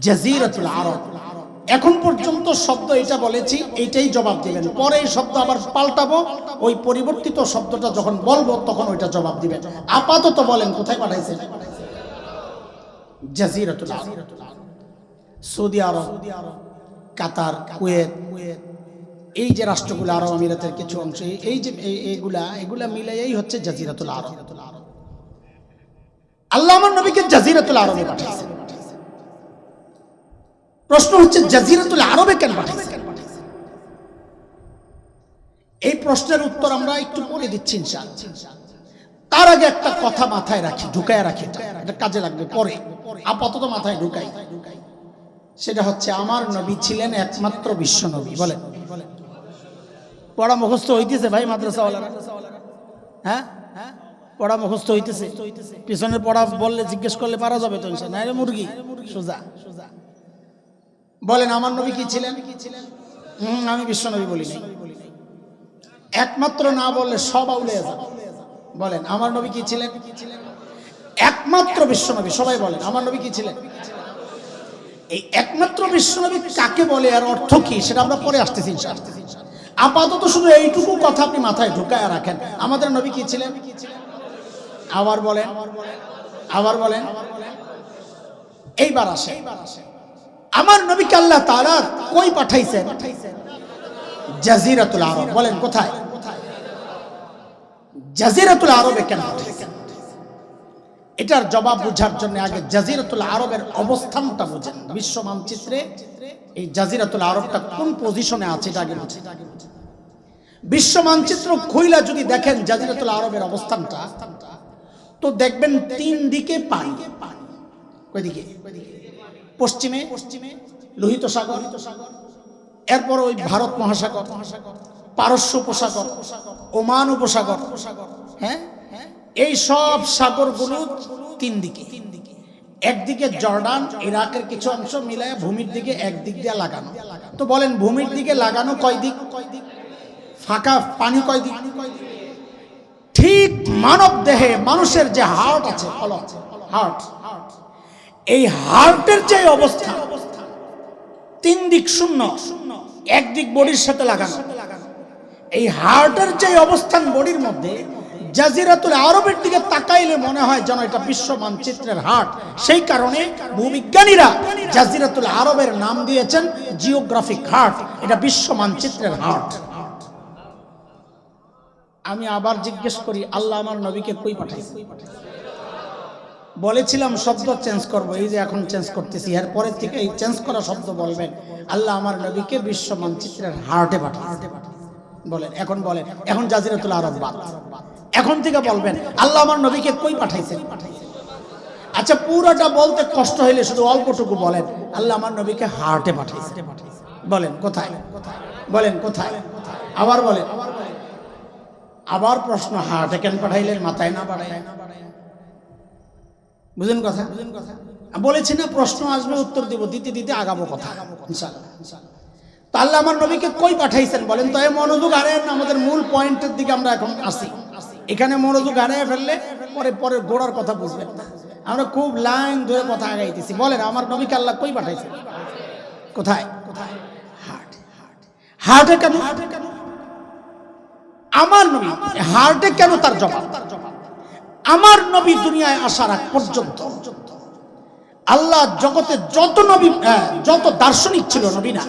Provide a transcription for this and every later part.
জাজিরাতুল আরব। এখন পর্যন্ত শব্দ এটা বলেছি, এইটাই জবাব দিবেন। পরে এই শব্দ আবার পাল্টাবো, ওই পরিবর্তিত শব্দটা যখন বলবো তখন ওইটা জবাব দিবেন। আপাতত বলেন কোথায় পাঠাইছেন? জাজিরাতুল আরব, সৌদি আরব, কাতার, কুয়েত, এই যে রাষ্ট্রগুলো, আরব আমিরাতের কিছু অংশ, এই যে এগুলা মিলাইয়াই হচ্ছে জাজিরাতুল আরব। আল্লাহ আমার নবীকে জাজিরাতুল আরবে পাঠিয়েছেন। প্রশ্ন হচ্ছে জাজিরাতুল আরবে কেন পাঠিয়েছেন? এই প্রশ্নের উত্তর আমরা একটু পরে দিচ্ছি ইনশাআল্লাহ। তার আগে একটা কথা মাথায় রাখি, ঢুকায় রাখি, এটা কাজে লাগবে পরে, আপাতত মাথায় ঢুকাই। সেটা হচ্ছে আমার নবী ছিলেন একমাত্র বিশ্ব নবী। বলেন, পড়া মুখস্থ হইতেছে ভাই মাদ্রাসাওয়ালারা? হ্যাঁ, পড়া মুখস্থ হইতেছে? পিছনের পড়া বললে জিজ্ঞেস করলে পারা যাবে তো ইনশাআল্লাহ। না রে মুরগি, সোজা বলেন আমার নবী কি ছিলেন? আমি বিশ্ব নবী বলি নাই। একমাত্র না বললে সব আউলে যাবে। বলেন আমার নবী কি ছিলেন? একমাত্র বিশ্ব নবী। সবাই বলেন আমার নবী কি ছিলেন? এই একমাত্র বিশ্ব নবী কাকে বলে আর অর্থ কি সেটা আমরা পরে আসতেছি ইনশাআল্লাহ। আপাতত শুধু এইটুকু কথা আপনি মাথায় ঢুকায় রাখেন, আমাদের নবী কি ছিলেন? আবার বলেন, আবার বলেন। এইবার আসে, আমার নবীকে আল্লাহ তাআলা কই পাঠাইছেন? জাজিরাতুল আরব। বলেন কোথায়? জাজিরাতুল আরবে কেন পাঠাইছেন? এটার জবাব বোঝার জন্য আগে জাজিরাতুল আরবের অবস্থানটা বুঝেন। বিশ্ব মানচিত্রে এই জাজিরাতুল আরবটা কোন পজিশনে আছে এটা আগে বুঝেন। বিশ্ব মানচিত্র খুইলা যদি দেখেন জাজিরাতুল আরবের অবস্থানটা, তো দেখবেন তিন দিকে পানি। কয়দিকে? পশ্চিমে লোহিত সাগর, এরপর ওই ভারত মহাসাগর, পারস্য উপসাগর, ওমান উপসাগর, হ্যাঁ, এই সব সাগরগুলো তিন দিকে। একদিকে জর্ডান, ইরাকের কিছু অংশ মিলায় ভূমির দিকে একদিক দিয়ে লাগানো। তো বলেন ভূমির দিকে লাগানো কয় দিক? ফাঁকা পানি কয় দিক? ঠিক মানব দেহে মানুষের যে হার্ট আছে, হার্ট, এই হার্টের যে অবস্থা, তিন দিক শূন্য, একদিক বডির সাথে লাগানো। এই হার্টের যে অবস্থান বডির মধ্যে, জাজিরাতুল আরবের দিকে তাকাইলে মনে হয় যেন এটা বিশ্ব মানচিত্রের হার্ট। সেই কারণে ভূবিজ্ঞানীরা জাজিরাতুল আরবের নাম দিয়েছেন জিওগ্রাফিক হার্ট। এটা বিশ্ব মানচিত্রের হার্ট। আমি আবার জিজ্ঞেস করি, আল্লাহ আমার নবীকে কই পাঠাইছে? বলেছিলাম শব্দ চেঞ্জ করব, এই যে এখন চেঞ্জ করতেছি, এর পরের থেকে এই চেঞ্জ করা শব্দ বলবেন, আল্লাহ আমার নবীকে বিশ্ব মানচিত্রের হার্টে পাঠাইছে। বলেন, এখন বলেন, এখন জাজিরাতুল আরব বাদ, এখন থেকে বলবেন আল্লাহ আমার নবীকে কই পাঠাইছেন? আচ্ছা, পুরোটা বলতে কষ্ট হইলে শুধু অল্পটুকু বলেন, আল্লাহ আমার নবীকে হার্টে পাঠাইছে। বলেন কোথায়? বলেন কোথায়? আবার বলেন। আবার প্রশ্ন, হার্টে কেন পাঠাইলেন, মাথায় না পাঠায়? বুঝেন কথা? বলেছি না প্রশ্ন আসবে উত্তর দিব, দিতে দিতে আগাবো কথা ইনশাআল্লাহ। তা আল্লাহ আমার নবীকে কই পাঠাইছেন বলেন তো? মনোযোগ হারায়েন, আমাদের মূল পয়েন্টের দিকে আমরা এখন আসি। এখানে মনোযোগ হারিয়ে ফেললে পরে পরে গোড়ার কথা বুঝবেন না। আমরা খুব লাইন ধরে কথা আগাইতেছি। বলেন আমার নবীকে আল্লাহ কই পাঠাইছেন? কোথায়? হার্টে। হার্টে কেন? আমার নবী হার্টে কেন? তার জবাব, আমার নবী দুনিয়ায় আসার আগ পর্যন্ত আল্লাহ জগতে যত নবী, যত দার্শনিক ছিল, নবী না,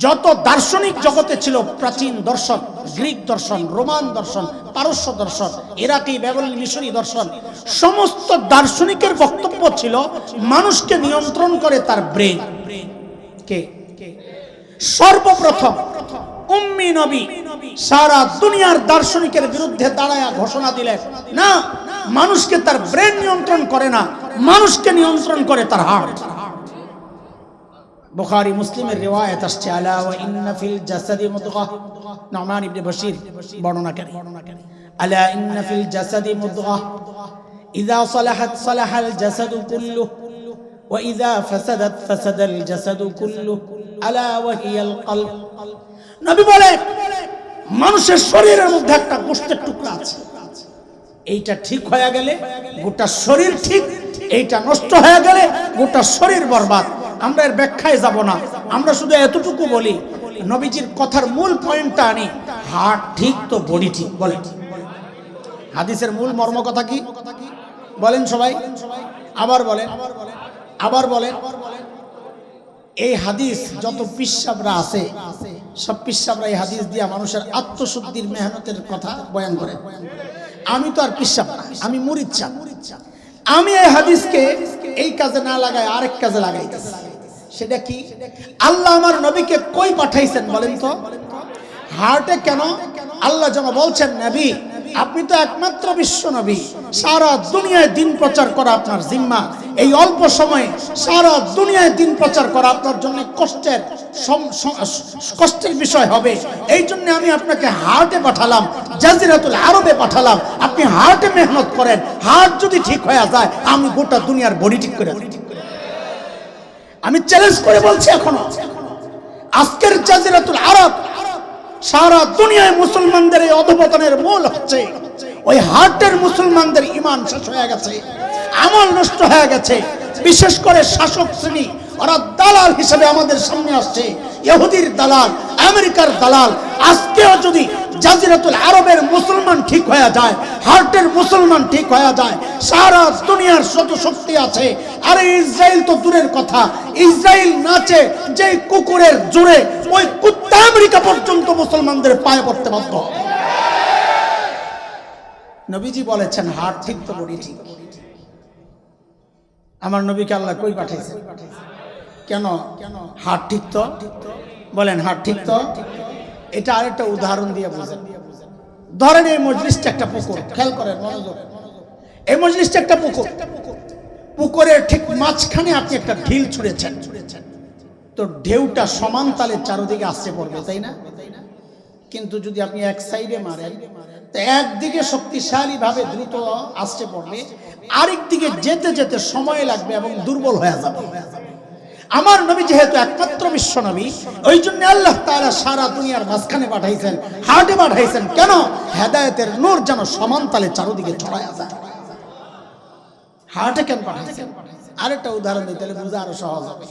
যত দার্শনিক জগতে ছিল, প্রাচীন দর্শন, গ্রিক দর্শন, রোমান দর্শন, পারস্য দর্শন, ইরাকি, ব্যাবিলনীয়, মিশরী দর্শন, সমস্ত দার্শনিকের বক্তব্য ছিল মানুষকে নিয়ন্ত্রণ করে তার ব্রেন। কে? সর্বপ্রথম উম্মি নবী সারা দুনিয়ার দার্শনিকের বিরুদ্ধে দাঁড়ায়া ঘোষণা দিলেন, না, মানুষকে তার ব্রেন নিয়ন্ত্রণ করে না, মানুষকে নিয়ন্ত্রণ করে তার হার্ট। বুখারী মুসলিমের রিওয়ায়াত আসছে, আলা ওয়া ইন্না ফিল জাসাদি মুদগাহ, নুমান ইবনে বশীর বর্ণনা করেন, আলা ইন্না ফিল জাসাদি মুদগাহ ইযা সালাহাত সালাহাল জাসাদু কুল্লুহু ওয়া ইযা ফাসাদাত ফাসাদাল জাসাদু কুল্লুহু আলা ওয়া হিয়াল কলব। নবী বলেন, মানুষের শরীরের মধ্যে একটা গোশতের টুকরা আছে, এইটা ঠিক হয়ে গেলে গোটা শরীর ঠিক, এইটা নষ্ট হয়ে গেলে গোটা শরীর বরবাদ। আমরা এর ব্যাখ্যায় যাব না, আমরা শুধু এতটুকু বলি নবীজির কথার মূল পয়েন্টটা আনি, হার্ট ঠিক তো বডি ঠিক। বলেন হাদিসের মূল মর্ম কথা কি বলেন সবাই, আবার বলেন, আবার বলেন। এই হাদিস যত পিসাবরা আছে সব পিসাবরা এই হাদিস দিয়া মানুষের আত্মশুদ্ধির মেহনতের কথা বয়ান করে। আমি তো আর পিসাব না, আমি মুরিদ চাপ। আমি এই হাদিসকে এই কাজে না লাগাই আরেক কাজে লাগাইতেছি। সেটা কি? আল্লাহ আমার নবীকে কই পাঠাইছেন বলেন তো? হার্টে কেন? আল্লাহ যেন বলছেন, নবী আপনি তো একমাত্র বিশ্ব নবী, সারা দুনিয়ায় দিন প্রচার করা আপনার জিম্মা। এই অল্প সময়ে সারা দুনিয়ায় দিন প্রচার করা আপনার জন্য কষ্টের বিষয় হবে। এই জন্য আমি আপনাকে হার্টে পাঠালাম, জাজিরাতুল আরবে পাঠালাম। আপনি হার্টে মেহনত করেন, হার্ট যদি ঠিক হয়ে যায় আমি গোটা দুনিয়ার বডি ঠিক করে দেব। আমি চ্যালেঞ্জ করে বলছি, এখনো আজকের জাজিরাতুল আরব সারা দুনিয়ায় মুসলমানদের এই অধপতনের মূল হচ্ছে ওই হার্টের। মুসলমানদের ঈমান শেষ হয়ে গেছে, আমল নষ্ট হয়ে গেছে। বিশেষ করে শাসক শ্রেণী, ওরা দালাল হিসেবে আমাদের সামনে আসছে, ইহুদির দালাল, আমেরিকার দালাল। আজকেও যদি জাজিরাতুল আরবের মুসলমান ঠিক হয়ে যায়, হার্টের মুসলমান ঠিক হয়ে যায়, সারা দুনিয়ার যত শক্তি আছে, আরে ইসরায়েল তো দূরের কথা, ইসরায়েল নাচে যে কুকুরের জোরে, ওই কুত্তা আমেরিকা পর্যন্ত মুসলমানদের পায়ে পড়তে বাধ্য। নবীজি বলেছেন হার্ট ঠিক তো বডি ঠিক। আমার নবীকে আল্লাহ কই পাঠাইছে? কেন? হার্ট ঠিক তো বলেন, হার্ট ঠিক তো। এটা আরেকটা উদাহরণ দিয়ে বুঝেন। ধরেন এই মজলিসটা একটা পুকুর, খেয়াল করেন মনোযোগ। এই মজলিসটা একটা পুকুর, পুকুরের ঠিক মাঝখানে আপনি একটা ঢিল ছুঁড়েছেন, তো ঢেউটা সমান তালে চারদিকে আসতে পড়বে, তাই না? কিন্তু যদি আপনি এক সাইডে মারেন তো একদিকে শক্তিশালী ভাবে দ্রুত আসতে পড়বে, আরেক দিকে যেতে যেতে সময় লাগবে এবং দুর্বল হয়ে যাবে। আমার নবী যেহেতু একমাত্র বিশ্ব নবী, ওই জন্য আল্লাহ তাআলা সারা দুনিয়ার মাঝখানে পাঠাইছেন, হার্টে পাঠাইছেন। কেন? হেদায়েতের নূর যেন সমান তালে চারদিকে ছড়ায় যায়। হার্টে কেন পাঠাইছেন? আরেকটা উদাহরণ দিই, তাহলে বোঝা আরো সহজ হবে।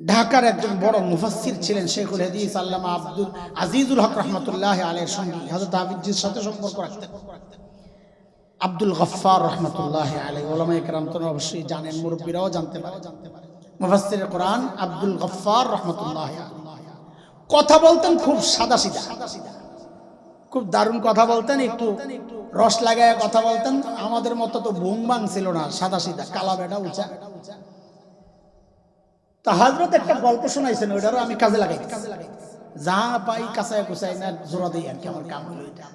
ঢাকার একজন বড় মুফাসসির ছিলেন শেখুল হাদিস আল্লামা আব্দুল আজিজুল হক রহমতুল্লাহ আলাইহির সঙ্গে হযরত হাফিজের সাথে সম্পর্ক রাখতেন আব্দুল গফফার রহমতুল্লাহ আলাইহি। উলামায়ে কেরাম তো অবশ্যই জানেন, মুরব্বিরাও জানতে পারে। মুফাসসিরে কোরআন আব্দুল গফফার রহমতুল্লাহ আলাইহি কথা বলতেন খুব সাদাসিধা, খুব দারুণ কথা বলতেন, একটু রস লাগায় কথা বলতেন। আমাদের মতো তো বুং বাং ছিল না, সাদাসিধা, কালা বেটা উঁচা। তা হযরত একটা গল্প শোনাইছেন, ওইটারও আমি কাজে লাগাই, যা পাই কাঁচায় কুচাই না জোড়া দিই আর কি, আমার কাম হলো এটা।